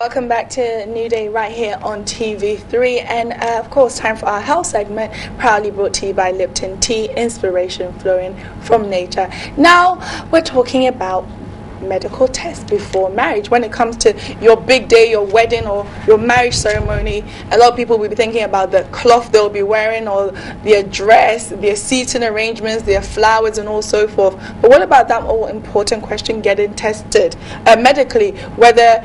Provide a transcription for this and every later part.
Welcome back to New Day right here on TV3, and of course time for our health segment, proudly brought to you by Lipton Tea, inspiration flowing from nature. Now we're talking about medical tests before marriage. When it comes to your big day, your wedding or your marriage ceremony, a lot of people will be thinking about the cloth they'll be wearing, or their dress, their seating arrangements, their flowers and all so forth. But what about that all important question, getting tested medically, whether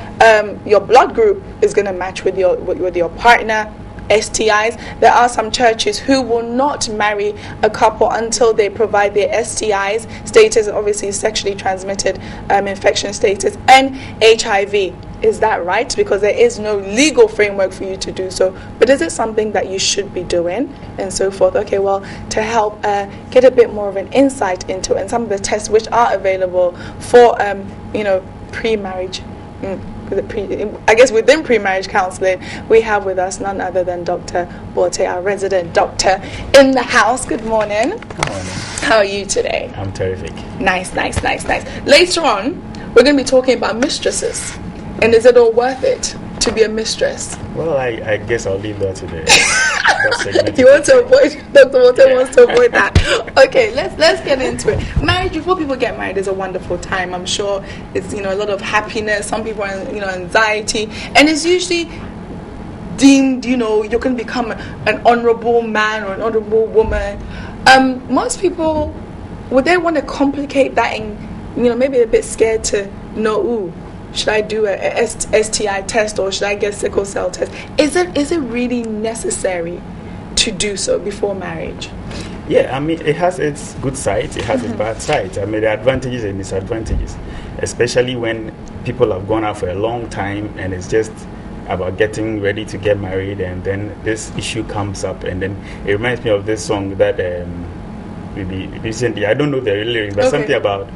your blood group is going to match with your partner, STIs. There are some churches who will not marry a couple until they provide their STIs status, obviously sexually transmitted infection status, and HIV. Is that right? Because there is no legal framework for you to do so. But is it something that you should be doing and so forth? Okay, well, to help get a bit more of an insight into it and some of the tests which are available for pre-marriage. I guess within pre-marriage counselling, we have with us none other than Dr. Bote, our resident doctor in the house. Good morning. Good morning. How are you today? I'm terrific. Nice. Later on, we're going to be talking about mistresses. And is it all worth it to be a mistress? Well, I guess I'll leave that today. You want to avoid, Dr. Bote wants to avoid that. Okay, let's get into it. Marriage, before people get married, is a wonderful time. I'm sure it's a lot of happiness. Some people are anxiety, and it's usually deemed you're going to become an honorable man or an honorable woman. Most people, would they want to complicate that and maybe a bit scared to know, should I do a STI test or should I get sickle cell test? Is it really necessary to do so before marriage? Yeah, I mean, it has its good sides, it has its bad sides. I mean, the advantages and disadvantages, especially when people have gone out for a long time and it's just about getting ready to get married, and then this issue comes up, and then it reminds me of this song that maybe recently, I don't know the lyrics, but something about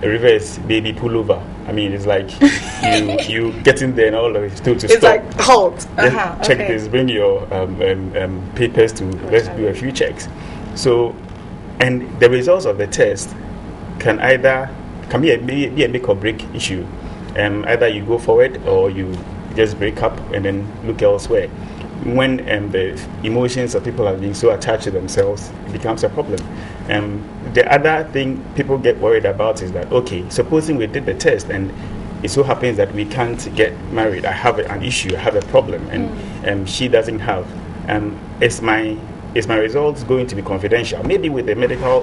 a river is baby pull over. I mean, it's like you get in there and all of it still to it's stop. It's like halt. Check this. Bring your papers to. Let's do a few checks. So, and the results of the test can be a make or break issue. Either you go forward or you just break up and then look elsewhere. When the emotions of people have been so attached to themselves, it becomes a problem. The other thing people get worried about is that, okay, supposing we did the test and it so happens that we can't get married, I have an issue, I have a problem, and she doesn't have. Is my results going to be confidential? Maybe with the medical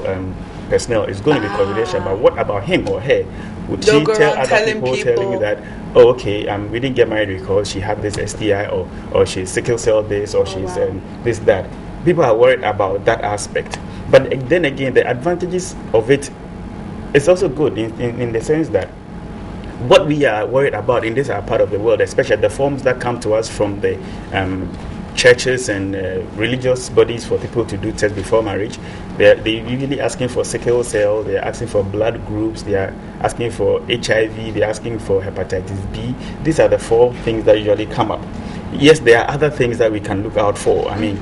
personnel, it's going to be confidential, but what about him or her? Would she tell other people telling that, oh, okay, we didn't get married because she had this STI, or she's sickle cell this, or she's this, that. People are worried about that aspect. But then again, the advantages of it is also good in the sense that what we are worried about in this part of the world, especially the forms that come to us from the churches and religious bodies for people to do tests before marriage, they're usually asking for sickle cell, they're asking for blood groups, they are asking for HIV, they're asking for hepatitis B. These are the 4 things that usually come up. Yes, there are other things that we can look out for. I mean,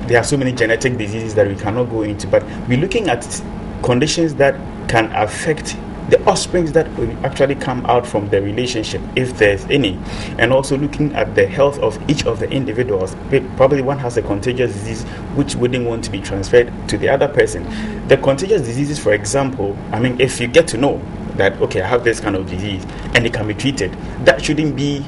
there are so many genetic diseases that we cannot go into, but we're looking at conditions that can affect the offsprings that will actually come out from the relationship, if there's any, and also looking at the health of each of the individuals. Probably one has a contagious disease which wouldn't want to be transferred to the other person. The contagious diseases, for example, I mean, if you get to know that, okay, I have this kind of disease and it can be treated, that shouldn't be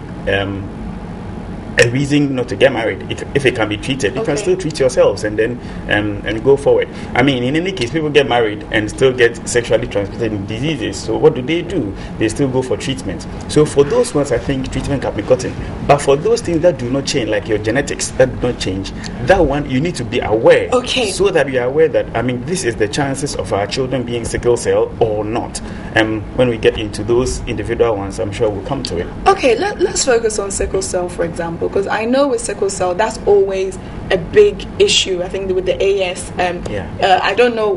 a reason not to get married. If it can be treated, you can still treat yourselves and then and go forward. I mean, in any case, people get married and still get sexually transmitted diseases. So what do? They still go for treatment. So for those ones, I think treatment can be gotten. But for those things that do not change, like your genetics that do not change, that one you need to be aware. Okay. So that you are aware that, I mean, this is the chances of our children being sickle cell or not. When we get into those individual ones, I'm sure we'll come to it. Okay, let's focus on sickle cell, for example, because I know with sickle cell, that's always a big issue. I think with the AS, I don't know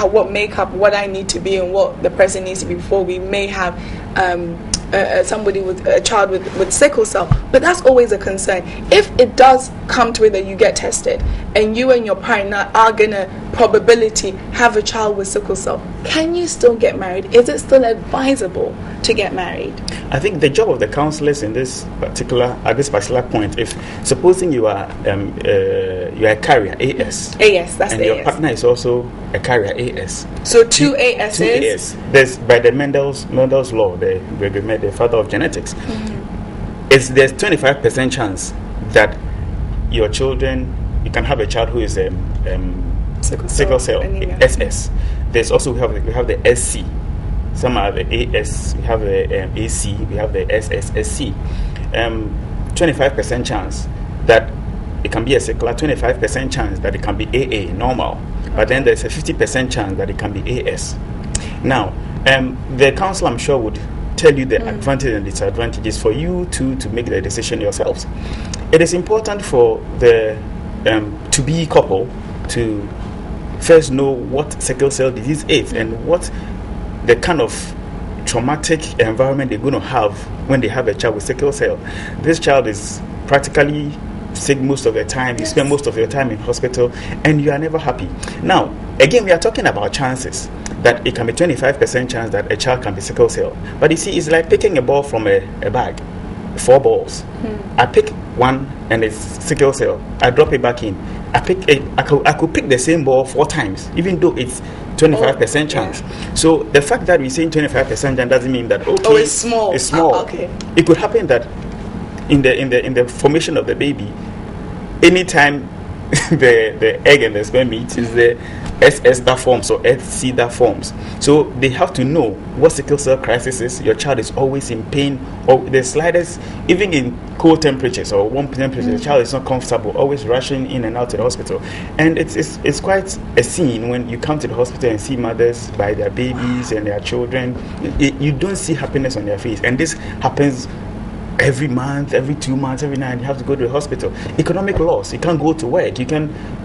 what makeup, what I need to be and what the person needs to be before we may have somebody with a child with sickle cell, but that's always a concern. If it does come to it that you get tested and you and your partner are gonna probability have a child with sickle cell, can you still get married? Is it still advisable to get married? I think the job of the counselors at this particular point, if supposing you are a carrier AS, that's and the your AS. partner is also a carrier AS. So two ASs. Two AS. There's by the Mendel's law, the father of genetics. There's 25% chance that your children, you can have a child who is sickle cell SS. There's also we have the SC. Some are the AS, we have the AC, we have the SSSC. 25% chance that it can be a sickler, 25% chance that it can be AA, normal. But then there's a 50% chance that it can be AS. Now, the counsel, I'm sure, would tell you the advantages and disadvantages for you to make the decision yourselves. It is important for the to-be couple to first know what sickle cell disease is and what the kind of traumatic environment they're going to have when they have a child with sickle cell. This child is practically sick most of the time. You spend most of your time in hospital and you are never happy. Now, again, we are talking about chances, that it can be 25% chance that a child can be sickle cell. But you see, it's like picking a ball from a bag, 4 balls. I pick one and it's sickle cell. I drop it back in. I could pick the same ball 4 times, even though it's 25% chance. So the fact that we're saying 25% chance doesn't mean that it's small. It's small. Okay. It could happen that in the formation of the baby, anytime the egg and the sperm meet, is the SS that forms or SC that forms. So they have to know what sickle cell crisis is. Your child is always in pain, or the slightest, even in cold temperatures or warm temperatures, the child is not comfortable, always rushing in and out to the hospital. And it's quite a scene when you come to the hospital and see mothers by their babies and their children. You don't see happiness on their face, and this happens every month, every 2 months, every night. You have to go to the hospital. Economic loss, you can't go to work,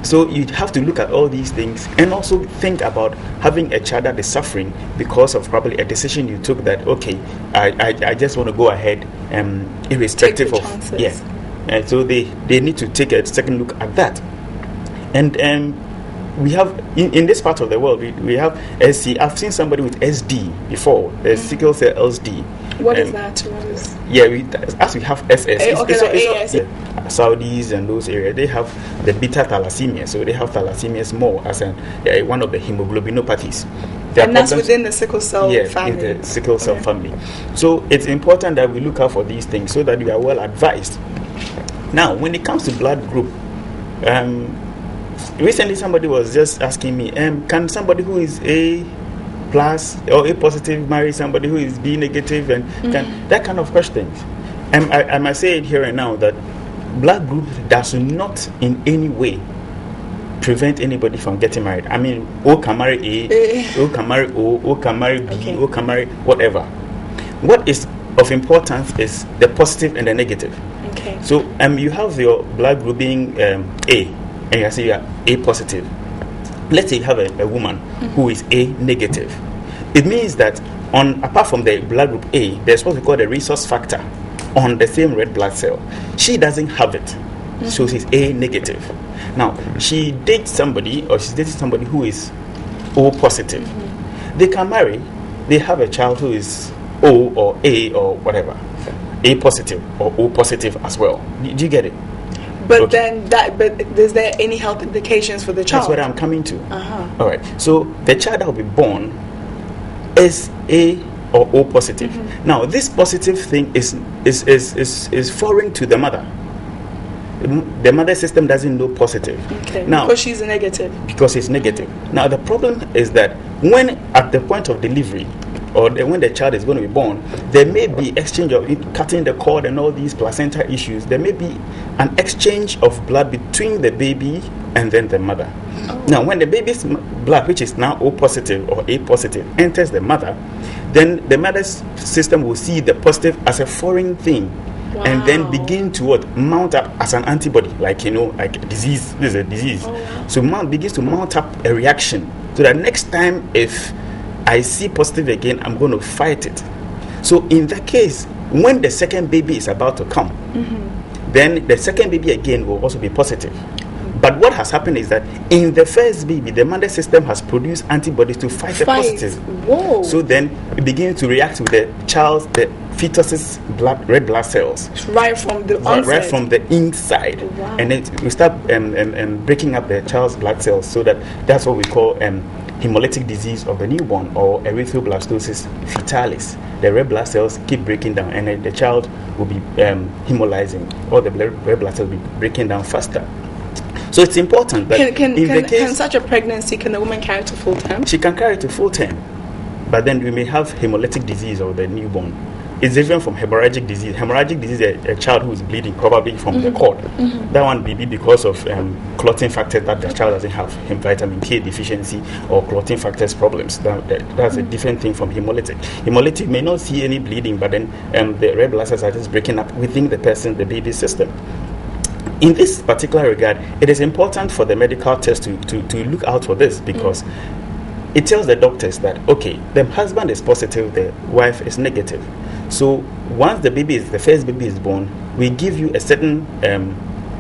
so you have to look at all these things and also think about having a child that is suffering because of probably a decision you took, that I just want to go ahead irrespective of chances. And so they need to take a second look at that. And we have in this part of the world we have SC. I've seen somebody with SD before. There's sickle cell LSD. What is that? As we have SS. Saudis and those areas, they have the beta thalassemia, so they have thalassemias more as one of the hemoglobinopathies. And that's within the sickle cell family. In the sickle cell family. So it's important that we look out for these things so that we are well advised. Now, when it comes to blood group, recently somebody was just asking me, can somebody who is A plus or A positive marry somebody who is B negative, and that kind of questions. I must say it here and now that blood group does not in any way prevent anybody from getting married. I mean, O can marry A, O can marry O can marry B, O can marry whatever. What is of importance is the positive and the negative. Okay. So you have your blood group being A, and you say you are A positive. Let's say you have a woman who is A negative. It means that apart from the blood group A, there's what we call the resource factor on the same red blood cell. She doesn't have it, so she's A negative. Now, she dates somebody, or she's dating somebody who is O positive. They can marry, they have a child who is O or A or whatever, A positive or O positive as well. Do you get it? But is there any health implications for the child? That's what I'm coming to. All right. So the child that will be born is A or O positive. Now, this positive thing is foreign to the mother. The mother system doesn't know positive. Okay. Now, because she's a negative. Because it's negative. Now, the problem is that when at the point of delivery, or when the child is going to be born, there may be exchange of cutting the cord and all these placenta issues. There may be an exchange of blood between the baby and then the mother. Now, when the baby's blood, which is now O positive or A positive, enters the mother, then the mother's system will see the positive as a foreign thing. Wow. And then begin to mount up as an antibody, like a disease. This is a disease. So begins to mount up a reaction. So that next time, if I see positive again, I'm going to fight it. So in that case, when the second baby is about to come, then the second baby again will also be positive. But what has happened is that in the first baby, the mother system has produced antibodies to fight the positive. Whoa. So then it begins to react with the fetus's red blood cells. Right from the onset. Right from the inside. Wow. And it we start breaking up the child's blood cells, so that's what we call hemolytic disease of the newborn, or erythroblastosis fetalis. The red blood cells keep breaking down, and then the child will be hemolyzing, or the red blood cells will be breaking down faster. So it's important that can such a pregnancy, can the woman carry to full term? She can carry to full term, but then we may have hemolytic disease of the newborn. It's different from hemorrhagic disease. Hemorrhagic disease is a child who is bleeding, probably from the cord. That one may be because of clotting factors that the child doesn't have, vitamin K deficiency or clotting factors problems. That's a different thing from hemolytic. Hemolytic may not see any bleeding, but then the red blood cells are just breaking up within the baby's system. In this particular regard, it is important for the medical test to look out for this, because it tells the doctors that, okay, the husband is positive, the wife is negative. So once the first baby is born, we give you a certain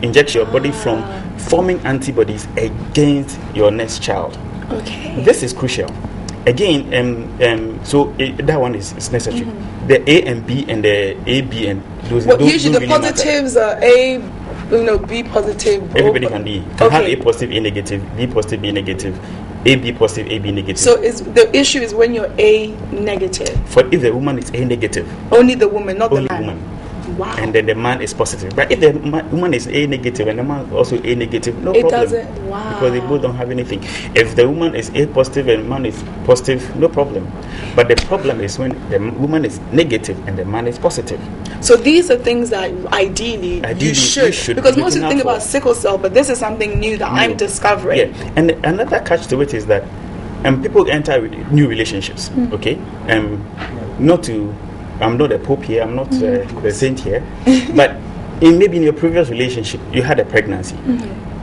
injection your body from forming antibodies against your next child. Okay. This is crucial. Again, so that one is necessary. The A and B and the AB and those. Usually the positives are A, B positive. Everybody can have A positive, A negative, B positive, B negative, AB positive, AB negative. So the issue is when you're A negative. For if the woman is A negative. Only the woman, not the man. Woman. Wow. And then the man is positive. But if the woman is A negative and the man also A negative, no problem. It doesn't. Wow. Because they both don't have anything. If the woman is A positive and the man is positive, no problem. But the problem is when the woman is negative and the man is positive. So these are things that ideally you should because most people think about sickle cell, but this is something new that I'm discovering. Yeah. And another catch to it is that people enter new relationships. Okay. I'm not a pope here, I'm not the saint here, but maybe in your previous relationship, you had a pregnancy,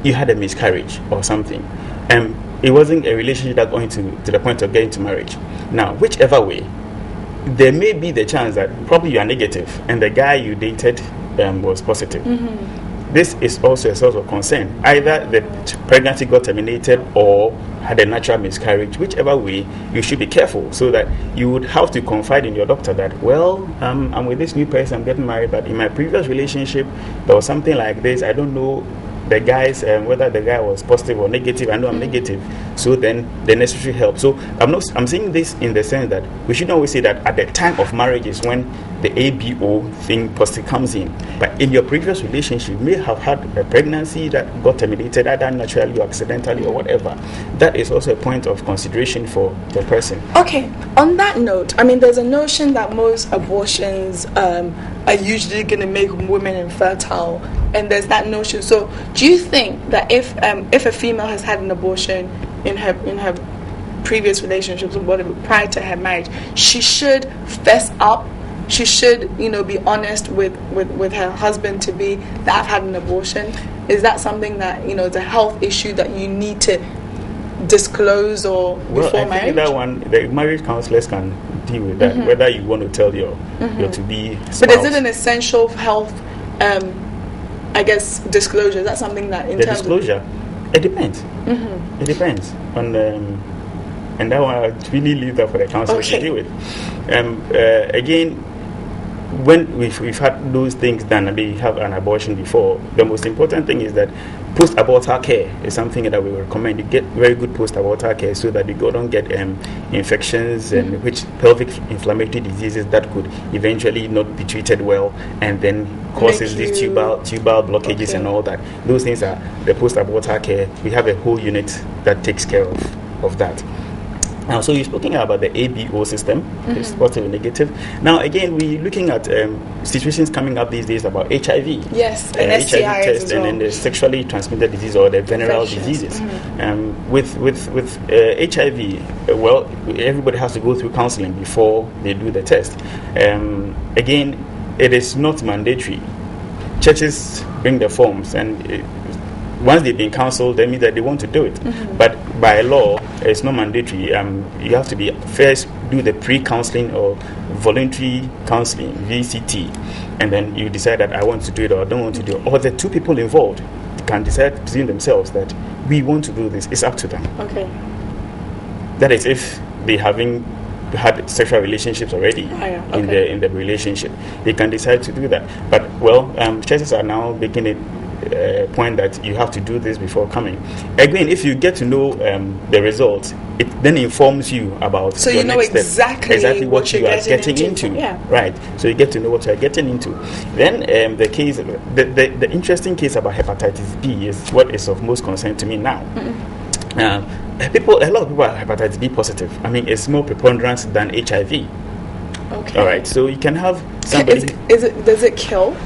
you had a miscarriage or something, and it wasn't a relationship that going to the point of getting to marriage. Now, whichever way, there may be the chance that probably you are negative and the guy you dated was positive. This is also a source of concern. Either the pregnancy got terminated or had a natural miscarriage. Whichever way, you should be careful, so that you would have to confide in your doctor that, well, I'm with this new person, I'm getting married, but in my previous relationship, there was something like this. I don't know the guys, whether the guy was positive or negative. I know I'm negative, so then the necessary help. So I'm saying this in the sense that we should always say that at the time of marriage is when the ABO thing positive comes in. But in your previous relationship, you may have had a pregnancy that got terminated either naturally or accidentally or whatever. That is also a point of consideration for the person. Okay, on that note, I mean, there's a notion that most abortions are usually going to make women infertile, and there's that notion. So do you think that if a female has had an abortion in her previous relationships or whatever prior to her marriage, she should fess up? She should, be honest with her husband to be that I've had an abortion? Is that something that, is a health issue that you need to disclose or before marriage? I think that one, the marriage counselors can deal with that, whether you want to tell your to-be spouse. But is it an essential health, disclosure? Is that something that in the terms disclosure? It depends. It depends on and that one I really leave that for the counselors to deal with. Again, when we've had those things done and they have an abortion before, the most important thing is that post-abortal care is something that we recommend. You get very good post-abortal care so that you don't get infections and which pelvic inflammatory diseases that could eventually not be treated well and then causes these tubal blockages and all that. Those things are the post-abortal care. We have a whole unit that takes care of that. Now, so you're speaking about the ABO system, it's positive and negative. Now, again, we're looking at situations coming up these days about HIV. Yes, and HIV STIs test, as well. and then the sexually transmitted disease or the venereal diseases. With HIV, well, everybody has to go through counseling before they do the test. Again, it is not mandatory. Churches bring the forms, and once they've been counseled, that means that they want to do it. But by law, it's not mandatory. You have to be first do the pre-counseling or voluntary counseling (VCT), and then you decide that I want to do it or I don't want to do it. Or the two people involved can decide between themselves that we want to do this. It's up to them. Okay. That is, if they having had sexual relationships already in the relationship, they can decide to do that. But churches are now making it point that you have to do this before coming. Again, if you get to know the results, it then informs you about so your you know next exactly what you are getting into. Right. So you get to know what you are getting into. Then the interesting case about hepatitis B is what is of most concern to me now. A lot of people are hepatitis B positive. I mean, it's more preponderant than HIV. Okay. All right. So you can have somebody. Does it kill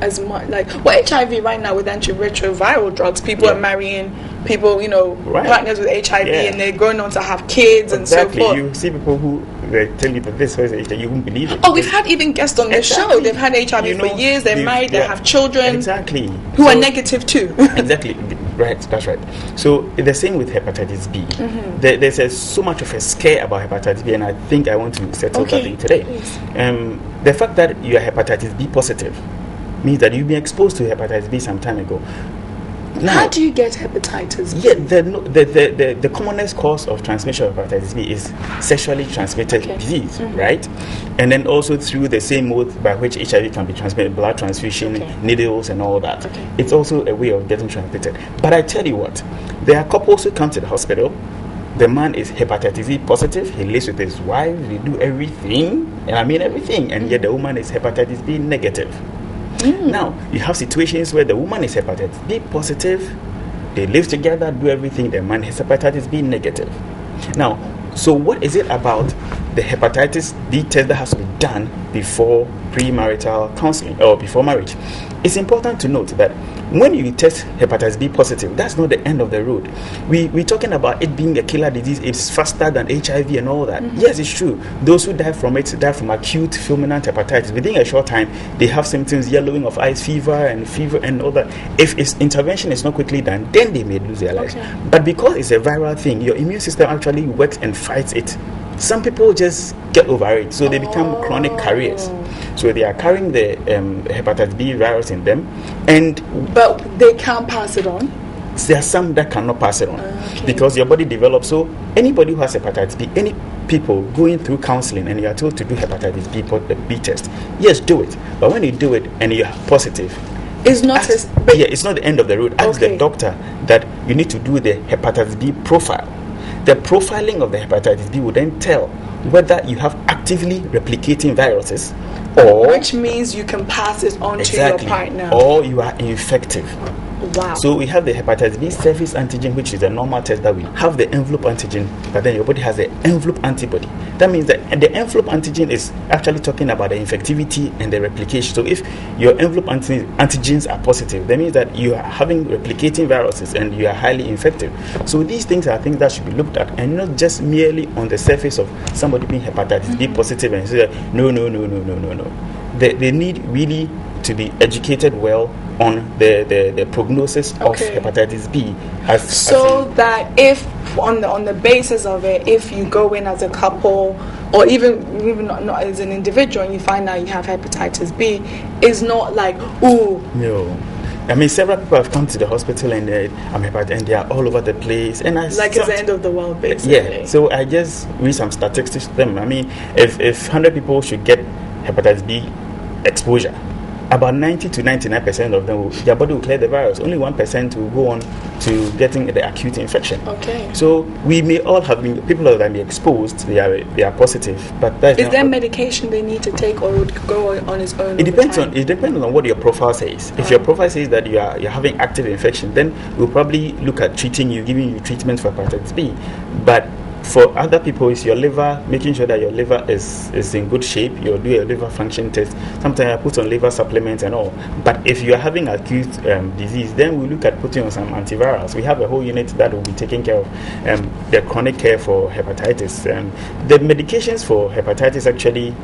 as much? Like, HIV right now with antiretroviral drugs, people are marrying people, partners with HIV, and they're going on to have kids and so forth. You see people who they tell you that this was HIV, you won't believe it. Oh, we've had even guests on this show. They've had HIV for years. They're married. They have children. Exactly. Who are negative too. Exactly. Right. That's right. So the same with hepatitis B. There's so much of a scare about hepatitis B, and I think I want to settle that thing today. The fact that you are hepatitis B positive means that you've been exposed to hepatitis B some time ago. Now, how do you get hepatitis B? Yeah, the commonest cause of transmission of hepatitis B is sexually transmitted disease, right? And then also through the same mode by which HIV can be transmitted, blood transfusion, needles and all that. It's also a way of getting transmitted. But I tell you what, there are couples who come to the hospital. The man is hepatitis B positive. He lives with his wife. They do everything, and I mean everything, and yet the woman is hepatitis B negative. Now, you have situations where the woman is hepatitis B positive, they live together, do everything, the man is hepatitis B negative. Now, so what is it about the hepatitis B test that has to be done before premarital counseling or before marriage? It's important to note that when you test hepatitis B positive, that's not the end of the road. We're talking about it being a killer disease. It's faster than HIV and all that. Yes, it's true. Those who die from it die from acute fulminant hepatitis. Within a short time, they have symptoms, yellowing of eyes, fever and all that. If its intervention is not quickly done, then they may lose their lives. But because it's a viral thing, your immune system actually works and fights it. Some people just get over it, so they become chronic carriers. So they are carrying the hepatitis B virus in them, but they can't pass it on. There are some that cannot pass it on because your body develops. So anybody who has hepatitis B, any people going through counseling and you are told to do hepatitis B test, yes, do it. But when you do it and you're positive, it's not it's not the end of the road. Ask the doctor that you need to do the hepatitis B profile. The profiling of the hepatitis B will then tell whether you have actively replicating viruses, or which means you can pass it on to your partner, or you are infective. Wow. So we have the hepatitis B surface antigen, which is a normal test that we have the envelope antigen, but then your body has the envelope antibody. That means that the envelope antigen is actually talking about the infectivity and the replication. So if your envelope antigens are positive, that means that you are having replicating viruses and you are highly infective. So these things are things that should be looked at, and not just merely on the surface of somebody being hepatitis B positive and say, no. They need really to be educated well on the prognosis of hepatitis B. That if on the basis of it, if you go in as a couple or even not as an individual and you find out you have hepatitis B, it's not like, ooh. No. I mean, several people have come to the hospital and I'm hepatitis, and they are all over the place. And it's the end of the world, basically. Yeah. So I just read some statistics to them. I mean, if 100 people should get hepatitis B exposure, about 90 to 99% of them, their body will clear the virus. Only 1% will go on to getting the acute infection. So we may all have been, people that may be exposed, they are positive. But that is there medication they need to take, or would go on its own? It depends on what your profile says. If your profile says that you're having active infection, then we'll probably look at treating you, giving you treatment for hepatitis B. But for other people, it's your liver, making sure that your liver is in good shape. You'll do a liver function test. Sometimes I put on liver supplements and all. But if you are having acute disease, then we look at putting on some antivirals. We have a whole unit that will be taking care of the chronic care for hepatitis. The medications for hepatitis actually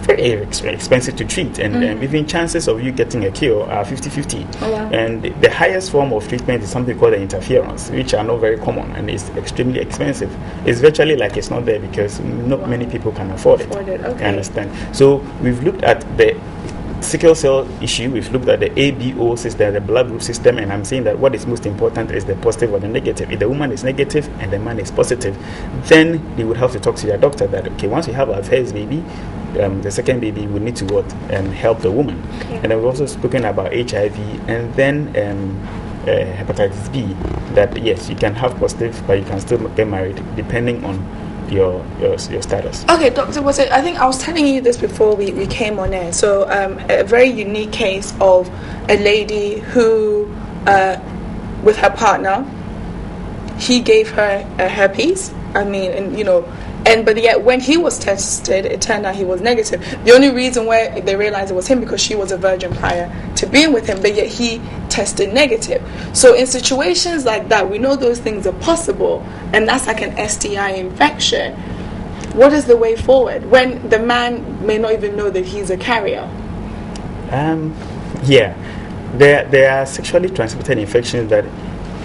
very expensive to treat, and even chances of you getting a cure are 50-50. Oh, wow. And the highest form of treatment is something called the interference, which are not very common and is extremely expensive. It's virtually like it's not there because not many people can afford it. Okay. Understand? So we've looked at the sickle cell issue, we've looked at the ABO system, the blood group system, and I'm saying that what is most important is the positive or the negative. If the woman is negative and the man is positive, then they would have to talk to their doctor that, okay, once we have our first baby, the second baby will need to help the woman. Okay. And we've also spoken about HIV and then hepatitis B, that yes, you can have positive, but you can still get married depending on your status. Okay, Dr. Wase, I think I was telling you this before we came on air. So a very unique case of a lady who, with her partner, he gave her herpes. But yet when he was tested, it turned out he was negative. The only reason why they realized it was him because she was a virgin prior to being with him, but yet he tested negative. So in situations like that, we know those things are possible, and that's like an STI infection. What is the way forward when the man may not even know that he's a carrier? There are sexually transmitted infections that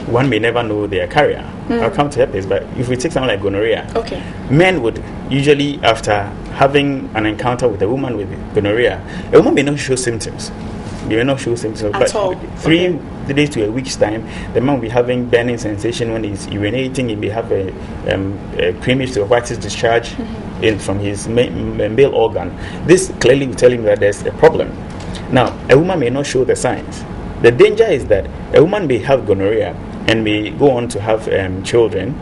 one may never know they are carrier. I'll come to herpes, but if we take something like gonorrhea, okay, men would usually, after having an encounter with a woman with gonorrhea, a woman may not show symptoms. They may not show symptoms, at all. 3 days to a week's time, the man will be having burning sensation when he's urinating. He may have a creamish to whitish discharge from his male organ. This clearly will tell him that there's a problem. Now, a woman may not show the signs. The danger is that a woman may have gonorrhea and may go on to have children,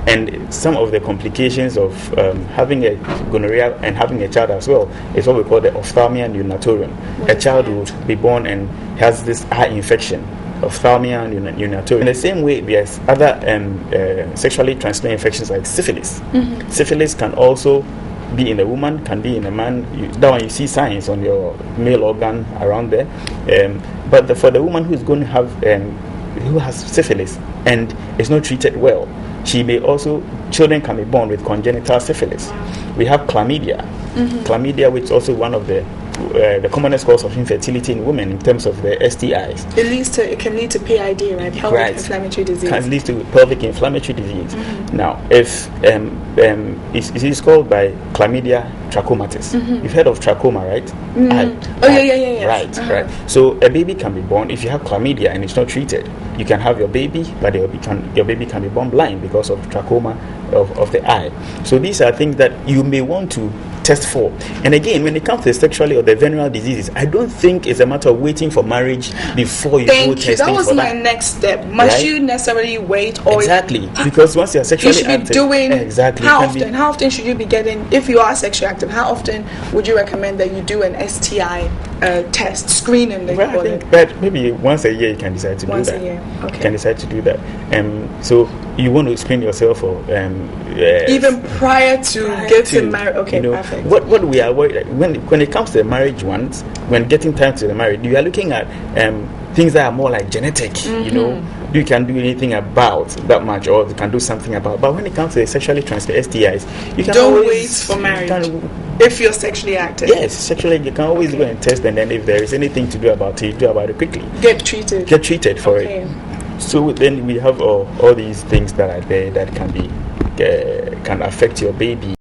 and some of the complications of having a gonorrhea and having a child as well is what we call the ophthalmia neonatorium. A child will be born and has this eye infection, ophthalmia neonatorium. In the same way, there's other sexually transmitted infections like syphilis. Syphilis can also be in a woman, can be in a man. That one you see signs on your male organ around there. But for the woman who is going to have, who has syphilis and is not treated well, children can be born with congenital syphilis. We have chlamydia. Chlamydia, which is also one of the commonest cause of infertility in women in terms of the STIs. It can lead to PID, right? Pelvic inflammatory disease. Can lead to pelvic inflammatory disease. Now, if it is called by chlamydia trachomatis. You've heard of trachoma, right? Yeah. Right. So a baby can be born if you have chlamydia and it's not treated. You can have your baby, but your baby can be born blind because of trachoma of the eye. So these are things that you may want to test for. And again, when it comes to sexually or the venereal diseases, I don't think it's a matter of waiting for marriage before you go testing for that. That was my next step. Must you necessarily wait? Or exactly, because once you're sexually you should active, be doing exactly. How often should you be getting, if you are sexually active, how often would you recommend that you do an STI test, screening? Well, I think that maybe once a year you can decide to do that. Once a year, okay. You can decide to do that. So you want to screen yourself for even prior to getting married. Okay, perfect. What we are worried when it comes to the marriage ones, when getting time to the marriage, you are looking at things that are more like genetic. You can do anything about that much, or you can do something about. But when it comes to the sexually transmitted STIs, you can don't wait for marriage. If you're sexually active, yes, sexually you can always go and test, and then if there is anything to do about it, you do about it quickly. Get treated for it. So then we have all these things that are there that can affect your baby.